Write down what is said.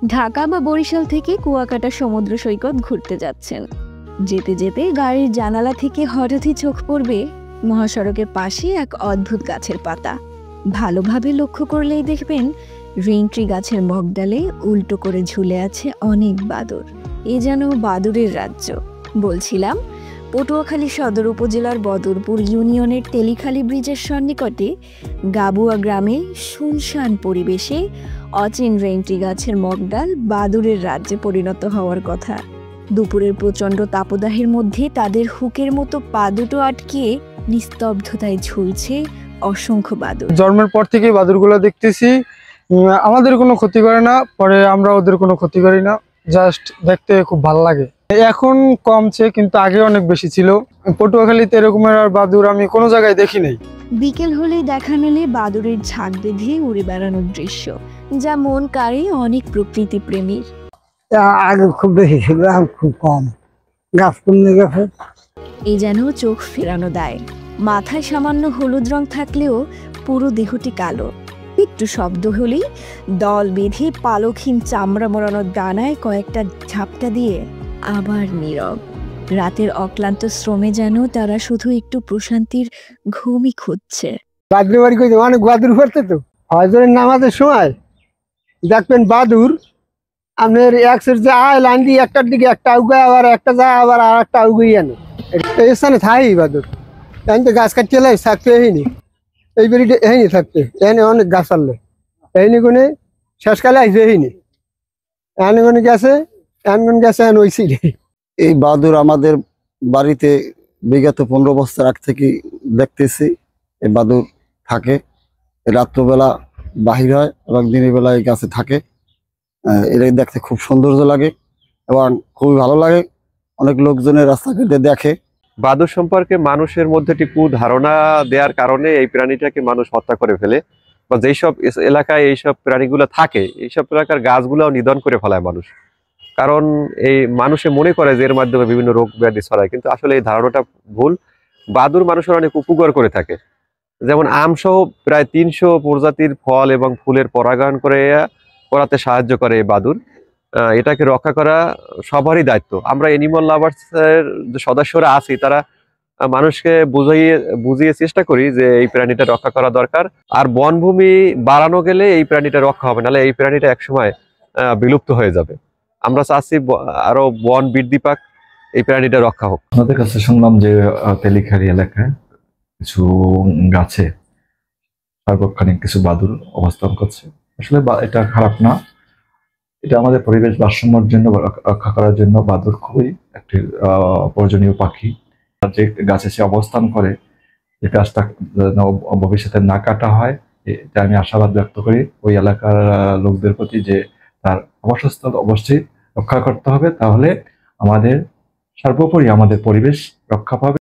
ঢাকা বা বরিশাল থেকে কুয়াকাটা সমুদ্র সৈকত ঘুরতে যাচ্ছেন। যেতে যেতে গাড়ির জানালা থেকে হঠাৎই চোখ পড়বে মহাসড়কের পাশে এক অদ্ভুত গাছের পাতা। ভালোভাবে লক্ষ্য করলেই দেখবেন রেইনট্রি গাছের মগডালে উল্টো করে ঝুলে আছে অনেক বাদুড়। এ যেন বাদুড়ের রাজ্য। বলছিলাম, পটুয়াখালী সদর উপজেলার বদরপুর ইউনিয়নের তেলিখালী ব্রিজের সন্নিকটে গাবুয়া গ্রামে শুনশান পরিবেশে অচিন রেইনট্রি গাছের মগডাল বাদুড়ের রাজ্যে পরিণত হওয়ার কথা। দুপুরের প্রচণ্ড তাপদাহের মধ্যে তাদের হুকের মতো পা দুটো আটকিয়ে নিস্তব্ধতায় ঝুলছে অসংখ্য বাদুড়। জন্মের পর থেকেই বাদুড়গুলো দেখতেছি, আমাদের কোনো ক্ষতি করে না, পরে আমরা ওদের কোনো ক্ষতি করি না, জাস্ট দেখতে খুব ভালো লাগে। এখন কমছে, কিন্তু আগে অনেক বেশি ছিল। পটুয়াখালীতে এরকমের আর বাদুড় আমি কোনো জায়গায় দেখি নাই। বিকেল হলেই দেখা মেলে বাদুড়ের ঝাঁক বেঁধে উড়ে বেড়ানোর দৃশ্য, যা মন কাড়ে অনেক প্রকৃতি প্রেমীর। আগে খুব বেশি ছিল, এখন খুব কম, গাছ কমে গেছে। এই যেন চোখ ফেরানো দেয়। মাথায় সামান্য হলুদ রং থাকলেও পুরো দেহটি কালো। একটু শব্দ হলেই দল বেঁধে পালকহীন চামড়া মোড়ানো ডানায় কয়েকটা ঝাপটা দিয়ে আবার নীরব। রাতের অক্লান্ত শ্রমে যেন তারা শুধু একটু প্রশান্তির ঘুমই খুঁজছে। বাদুর বাড়ি কইতে অনেক বাদুর পড়তে, তো হজরের নামাজের সময় দেখবেন বাদুর আপনার একশের যে আয় লাইন দিয়ে একটার দিকে একটা উগায়, আবার একটা যায়, আবার আর একটা উগাই আনে। এই স্থানে থাই বাদুর, তাই তো গাছ কাটতে এলাই থাকতে হয়নি, এই বেরিটা হয়নি থাকতে, এনে অনেক গাছ আনলে হয়নি কোনে শেষকালে আসবে হয়নি, এনে কোনে গেছে, এন কোন গেছে এন ওই সিটে। এই বাদুড় আমাদের বাড়িতে বিগত 15 বছর আগ থেকে দেখতেছি। এই বাদুড় থাকে, রাত্রবেলা বাহির হয় এবং দিনের বেলা এই গাছে থাকে। এটা দেখতে খুব সৌন্দর্য লাগে এবং খুবই ভালো লাগে। অনেক লোকজনের রাস্তাঘাটে দেখে। বাদুড় সম্পর্কে মানুষের মধ্যে একটু ধারণা দেওয়ার কারণে এই প্রাণীটাকে মানুষ হত্যা করে ফেলে, বা যেসব এলাকায় এইসব প্রাণীগুলো থাকে এইসব এলাকার গাছগুলোও নিধন করে ফেলায় মানুষ। কারণ এই মানুষে মনে করে যে এর মাধ্যমে বিভিন্ন রোগ ব্যাধি ছড়ায়, কিন্তু আসলে এই ধারণাটা ভুল। বাদুড় মানুষের অনেক উপকার করে থাকে, যেমন আম সহ প্রায় 300 প্রজাতির ফল এবং ফুলের পরাগায়ন করাতে সাহায্য করে এই বাদুড়। এটাকে রক্ষা করা সবারই দায়িত্ব। আমরা এনিমাল লাভার্স এর যে সদস্যরা আছি তারা মানুষকে বুঝিয়ে চেষ্টা করি যে এই প্রাণীটা রক্ষা করা দরকার। আর বনভূমি বাড়ানো গেলে এই প্রাণীটা রক্ষা হবে, নাহলে এই প্রাণীটা একসময় বিলুপ্ত হয়ে যাবে। আমরা চাচ্ছি আরো বন বৃদ্ধি পাক, এই প্রাণীটা রক্ষা হোক। আমাদের কাছে শুনলাম যে তেলিখালী এলাকায় কিছু গাছে সার্বক্ষণিক কিছু বাদুড় অবস্থান করছে। আসলে এটা খারাপ না, এটা আমাদের পরিবেশ ভারসাম্যের জন্য, রক্ষা করার জন্য বাদুড় খুবই একটি প্রয়োজনীয় পাখি। যে গাছে সে অবস্থান করে, যে গাছটা ভবিষ্যতে না কাটা হয়, এটা আমি আশাবাদ ব্যক্ত করি ওই এলাকার লোকদের প্রতি, যে তার আবাসস্থল অবশ্যই রক্ষা করতে হবে। তাহলে আমাদের সর্বোপরি আমাদের পরিবেশ রক্ষা পাবে।